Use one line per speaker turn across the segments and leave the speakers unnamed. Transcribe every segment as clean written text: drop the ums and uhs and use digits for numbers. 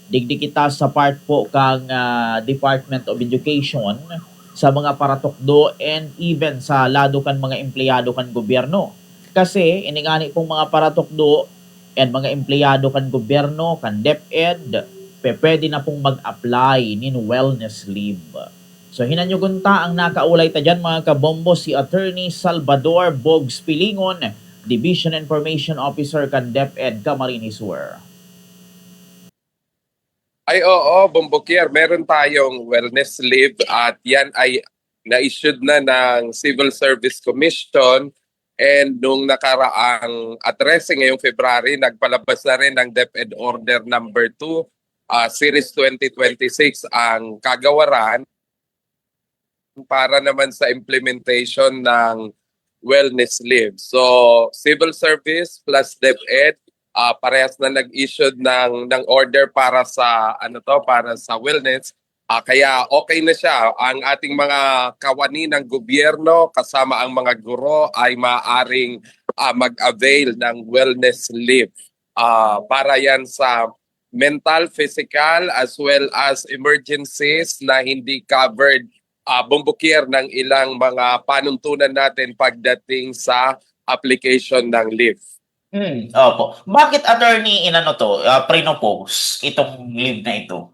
Digdi kita sa part po kang Department of Education sa mga paratukdo and even sa lado kan mga empleyado kan gobyerno. Kasi iningani pong mga paratukdo and mga empleyado kan gobyerno, kan DepEd, pwede na pong mag-apply nin wellness leave. So hinanyugunta ang nakaulay ta dyan mga kabombo si Attorney Salvador Bogs Pilingon, Division Information Officer kan DepEd Camarines Sur.
Ay oo, Bombokier, meron tayong wellness leave at yan ay na-issued na ng Civil Service Commission, and nung nakaraang address ngayong February, nagpalabas na rin ng DepEd Order number 2, Series 2026 ang kagawaran para naman sa implementation ng wellness leave. So, Civil Service plus DepEd, parehas na nag-issued ng order para sa para sa wellness. Kaya okay na siya. Ang ating mga kawani ng gobyerno kasama ang mga guro ay maaring mag-avail ng wellness leave. Para yan sa mental, physical, as well as emergencies na hindi covered Bombokier ng ilang mga panuntunan natin pagdating sa application ng leave.
Opo. Bakit attorney inano to, pre-propose itong leave na ito?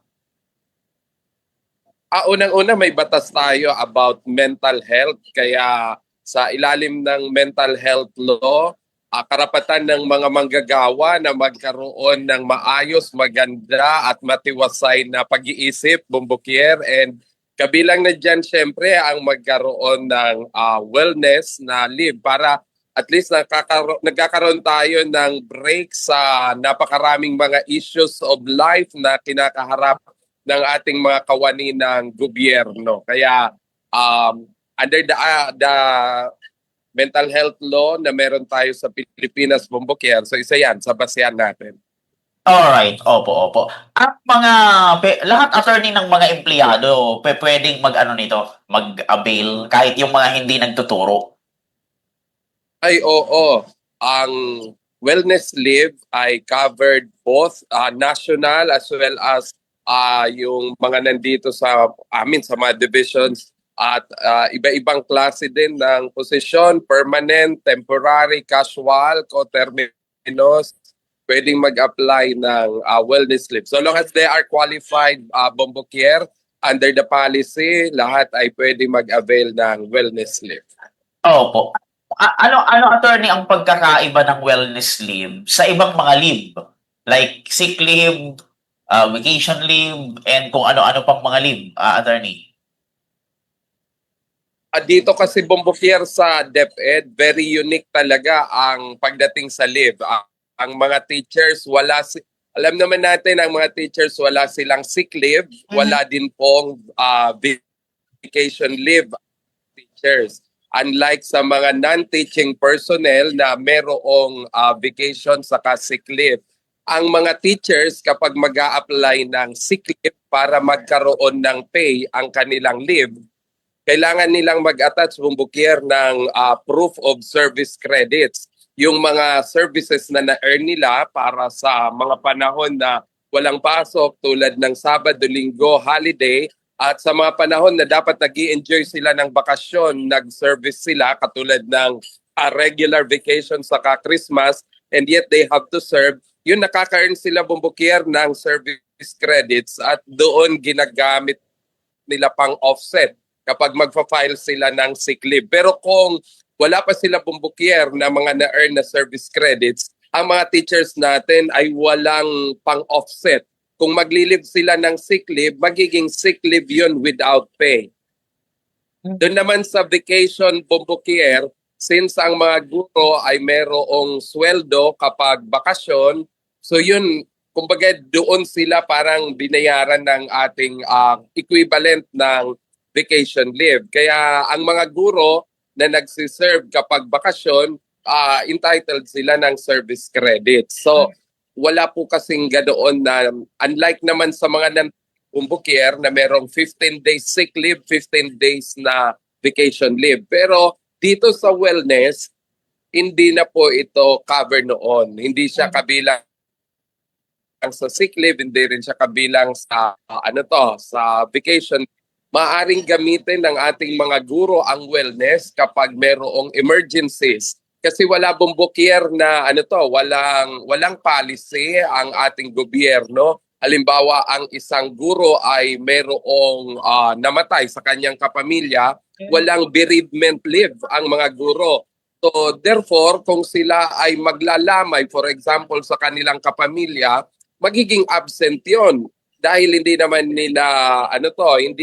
Unang-una may batas tayo about mental health, kaya sa ilalim ng mental health law, karapatan ng mga manggagawa na magkaroon ng maayos, maganda at matiwasay na pag-iisip, Bombokier, and kabilang na dyan syempre ang magkaroon ng wellness na leave para at least nagkakaroon tayo ng break sa napakaraming mga issues of life na kinakaharap ng ating mga kawani ng gobyerno. Kaya under the mental health law na meron tayo sa Pilipinas, Bombokier, so isa yan sa basehan natin.
Alright, opo. Ang mga lahat attorney ng mga empleyado pwedeng mag-ano nito, mag-avail kahit yung mga hindi nagtuturo.
Ay oo, ang wellness leave ay covered both national as well as yung mga nandito sa sa mga divisions at iba-ibang klase din ng posisyon, permanent, temporary, casual, coterminous, pwedeng mag-apply ng wellness leave. So long as they are qualified, Bombokier, under the policy, lahat ay pwedeng mag-avail ng wellness leave.
Opo. Ano attorney ang pagkakaiba ng wellness leave sa ibang mga leave? Like sick leave, vacation leave, and kung ano-ano pang mga leave, attorney?
Dito kasi Bombokier sa DepEd, very unique talaga ang pagdating sa leave. Ang mga teachers, alam naman natin ang mga teachers wala silang sick leave, wala din pong vacation leave teachers. Unlike sa mga non-teaching personnel na merong vacation saka sick leave. Ang mga teachers kapag mag-a-apply ng sick leave para magkaroon ng pay ang kanilang leave, kailangan nilang mag-attach, Bombokier, ng proof of service credits. Yung mga services na na-earn nila para sa mga panahon na walang pasok tulad ng Sabado, Linggo, holiday, at sa mga panahon na dapat nag-i-enjoy sila ng bakasyon, nag-service sila katulad ng regular vacation saka Christmas, and yet they have to serve, yun nakaka-earn sila, Bombokier, ng service credits at doon ginagamit nila pang offset kapag magfa-file sila ng sick leave. Pero kung wala pa sila, Bombokier, na mga na-earn na service credits, ang mga teachers natin ay walang pang-offset. Kung magli-leave sila ng sick leave, magiging sick leave yun without pay. Doon naman sa vacation, Bombokier, since ang mga guro ay merong sweldo kapag bakasyon, so yun, kumbaga doon sila parang binayaran ng ating equivalent ng vacation leave. Kaya ang mga guro na nagsiserve kapag bakasyon, entitled sila ng service credit. So, wala po kasing ganoon na, unlike naman sa mga Bombokier na merong 15 days sick leave, 15 days na vacation leave. Pero dito sa wellness, hindi na po ito cover noon. Hindi siya kabilang sa sick leave, hindi rin siya kabilang sa sa vacation. Maaring gamitin ng ating mga guro ang wellness kapag merong emergencies. Kasi wala bumbukyer na walang policy ang ating gobyerno. Halimbawa, ang isang guro ay merong namatay sa kanyang kapamilya, walang bereavement leave ang mga guro. So therefore, kung sila ay maglalamay, for example, sa kanilang kapamilya, magiging absent 'yon dahil hindi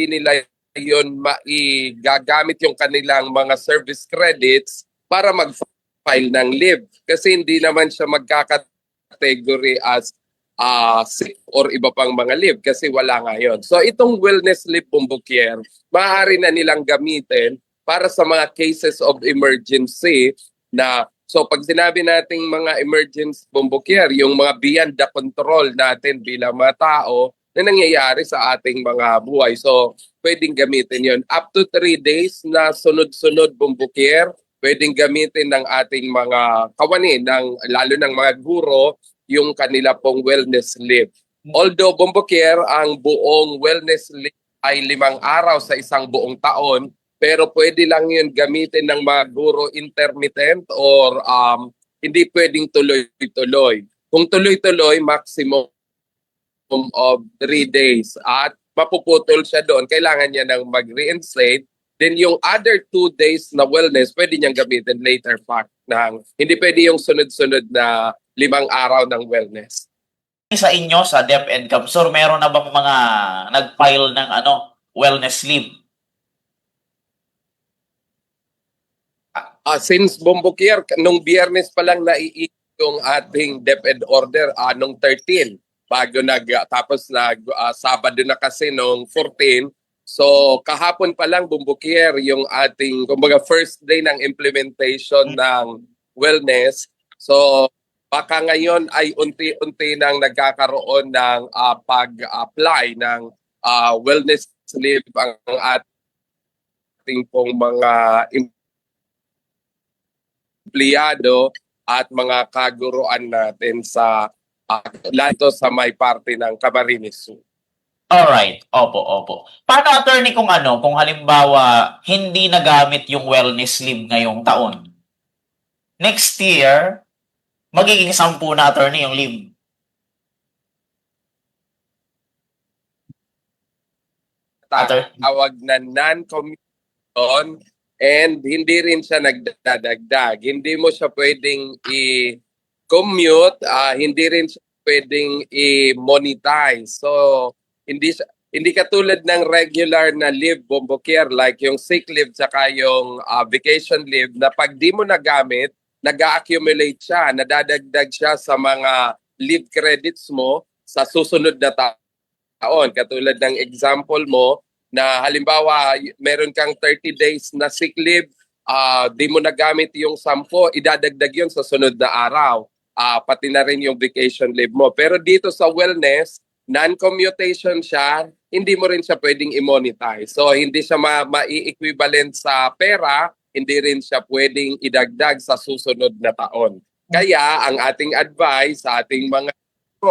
nila 'yon maigagamit yung kanilang mga service credits para mag-file ng leave kasi hindi naman siya magkakategory as sick or iba pang mga leave kasi wala nga 'yon. So itong wellness leave, Bumbukier, maaari na nilang gamitin para sa mga cases of emergency so pag sinabi nating mga emergency, Bumbukier, yung mga beyond the control natin bilang mga tao na nangyayari sa ating mga buhay. So pwedeng gamitin yon up to 3 days na sunod-sunod, Bumbukier. Pwedeng gamitin ng ating mga kawani, lalo ng mga guro, yung kanila pong wellness leave. Although, Bumbukier, ang buong wellness leave ay 5 araw sa isang buong taon, pero pwede lang yun gamitin ng mga guro intermittent or hindi pwedeng tuloy-tuloy. Kung tuloy-tuloy, maximum of 3 days at mapuputol siya doon, kailangan niya ng mag-reinstate. Then yung other 2 days na wellness, pwede niyang gamitin later part. Hindi pwede yung sunod-sunod na 5 araw ng wellness.
Sa inyo, sa DepEd Capsur, meron na bang mga nag-file ng wellness leave?
Since Bumbukier, nung Biyernes pa lang yung ating DepEd order nung 13 bago tapos Sabado na kasi nung 14. So kahapon pa lang, Bumbukier, yung ating kumbaga first day ng implementation ng wellness. So baka ngayon ay unti-unti nang nagkakaroon ng pag-apply ng wellness leave ang ating pong mga empleyado at mga kaguruan natin sa lato sa may parte ng Camarines Sur.
Alright, opo. Paano, attorney, kung halimbawa hindi nagamit yung wellness leave ngayong taon? Next year, magiging 10 na, attorney, yung leave.
Tawag na non-commutation and hindi rin siya nagdadagdag. Hindi mo siya pwedeng i-commute, hindi rin siya pwedeng i-monetize. So, hindi katulad ng regular na leave, Bumbukier, like yung sick leave saka yung vacation leave na pag di mo nagamit, nag-accumulate siya, nadadagdag siya sa mga leave credits mo sa susunod na taon. Katulad ng example mo na halimbawa meron kang 30 days na sick leave, di mo nagamit yung 10, idadagdag yun sa sunod na araw. Pati na rin yung vacation leave mo. Pero dito sa wellness, non-commutation siya, hindi mo rin siya pwedeng i-monetize. So hindi siya ma-equivalent sa pera, hindi rin siya pwedeng idagdag sa susunod na taon. Kaya ang ating advice sa ating mga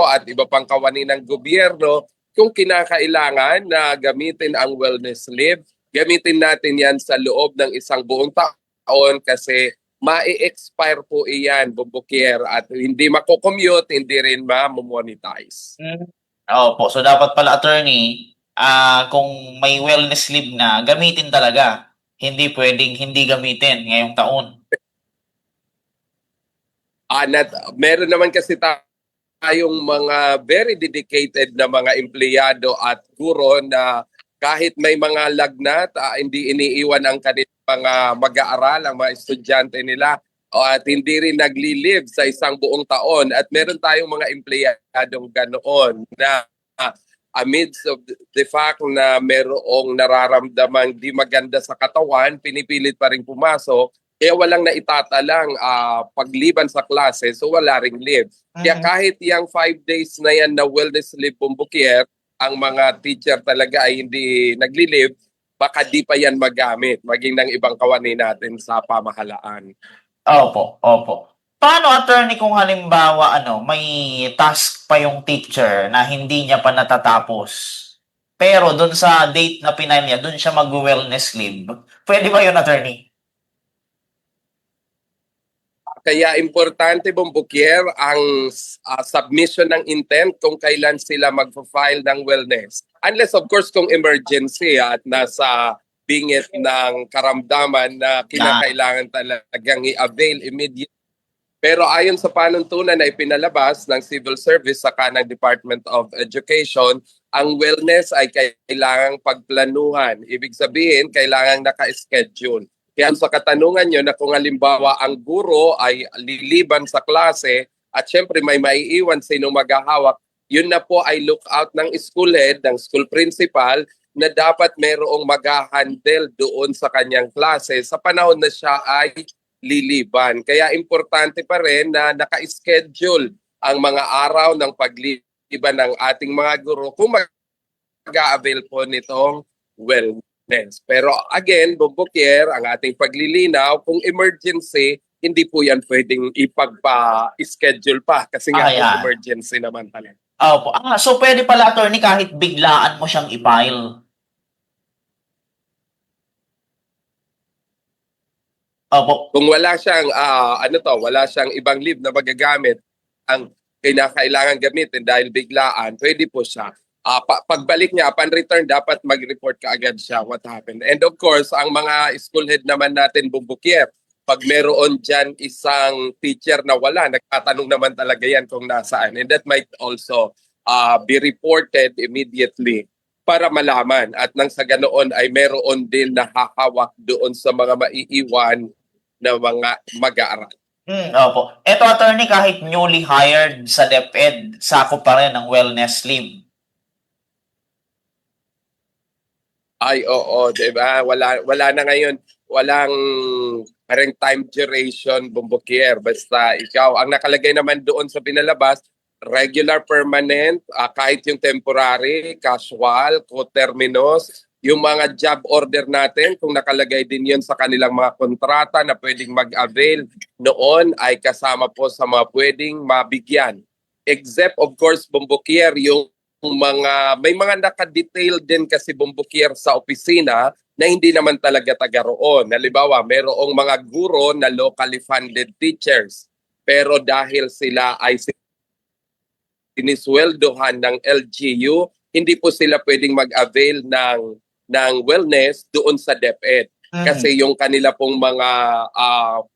at iba pang kawani ng gobyerno, kung kinakailangan na gamitin ang wellness leave, gamitin natin yan sa loob ng isang buong taon kasi ma-expire po iyan, Bumbukier, at hindi mako-commute, hindi rin ma-monetize.
Opo, so dapat pala, attorney, kung may wellness leave na, gamitin talaga. Hindi pwedeng hindi gamitin ngayong taon.
Meron naman kasi tayong mga very dedicated na mga empleyado at guro na kahit may mga lagnat, hindi iniiwan ang kanilang mga mag-aaral, ang mga estudyante nila, at hindi rin nagli-live sa isang buong taon. At meron tayong mga empleyadong ganoon na amidst of the fact na merong nararamdamang di maganda sa katawan, pinipilit pa rin pumasok, kaya walang naitatalang pagliban sa klase, so wala ring leave. Kaya kahit yung 5 days na yan na wellness leave, Bumbukier, ang mga teacher talaga ay hindi nagli-leave, baka di pa yan magamit, maging ng ibang kawani natin sa pamahalaan.
Opo. Paano, attorney, kung halimbawa may task pa yung teacher na hindi niya pa natatapos? Pero dun sa date na pinay niya, dun siya mag-wellness leave. Pwede ba yun, attorney?
Kaya importante, Bombokier, ang submission ng intent kung kailan sila magpo-file ng wellness. Unless, of course, kung emergency at nasa bingit ng karamdaman na kinakailangan talagang i-avail immediately. Pero ayon sa panuntunan na ipinalabas ng Civil Service sa kanang Department of Education, ang wellness ay kailangang pagplanuhan. Ibig sabihin, kailangang naka-schedule. Kaya sa katanungan nyo na kung halimbawa ang guro ay liliban sa klase at syempre may maiiwan sino maghahawak, yun na po ay lookout ng school head, ng school principal, na dapat merong mag-handle doon sa kanyang klase sa panahon na siya ay liliban. Kaya importante pa rin na naka-schedule ang mga araw ng pagliban ng ating mga guro kung mag-a-avail po nitong wellness. Pero again, Bombokier, ang ating paglilinaw, kung emergency, hindi po yan pwedeng ipagpa-schedule pa kasi nga
Ayan.
emergency naman talaga.
Opo. So pwede pala, attorney, kahit biglaan mo siyang i-file. Opo.
Kung wala siyang wala siyang ibang leave na magagamit, ang kinakailangan gamitin dahil biglaan, pwede po siya. Pagbalik niya, upon return, dapat mag-report kaagad siya what happened. And of course, ang mga school head naman natin, Bumbukier, pag meron dyan isang teacher na wala, nagtatanong naman talaga yan kung nasaan. And that might also be reported immediately para malaman. At nang sa ganoon ay meron din nakahawak doon sa mga maiiwan na mga mag-aaral.
Opo. Eto, attorney, kahit newly hired sa DepEd, sakop pa rin ng wellness leave.
Ay, oo, diba? Wala na ngayon. Walang parang time duration, Bumbukier. Basta ikaw, ang nakalagay naman doon sa pinalabas, regular, permanent, kahit yung temporary, casual, coterminous, yung mga job order natin, kung nakalagay din yun sa kanilang mga kontrata na pwedeng mag-avail noon, ay kasama po sa mga pwedeng mabigyan. Except, of course, Bumbukier, yung may mga naka-detail din kasi, Bumbukier, sa opisina na hindi naman talaga taga roon. Halimbawa, mayroong mga guro na locally funded teachers. Pero dahil sila ay sinisweldohan ng LGU, hindi po sila pwedeng mag-avail ng wellness doon sa DepEd. Kasi yung kanila pong mga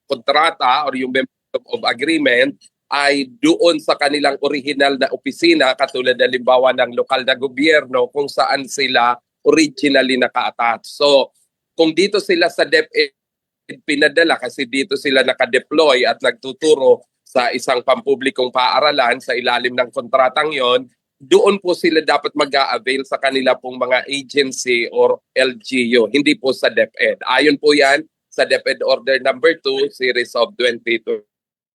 kontrata or yung memorandum of agreement ay doon sa kanilang original na opisina, katulad halimbawa ng lokal na gobyerno kung saan sila originally naka-attach. So kung dito sila sa DepEd pinadala kasi dito sila naka-deploy at nagtuturo sa isang pampublikong paaralan sa ilalim ng kontratang yon, doon po sila dapat mag-a-avail sa kanila pong mga agency or LGU, hindi po sa DepEd. Ayon po yan sa DepEd Order number 2, Series of 2020.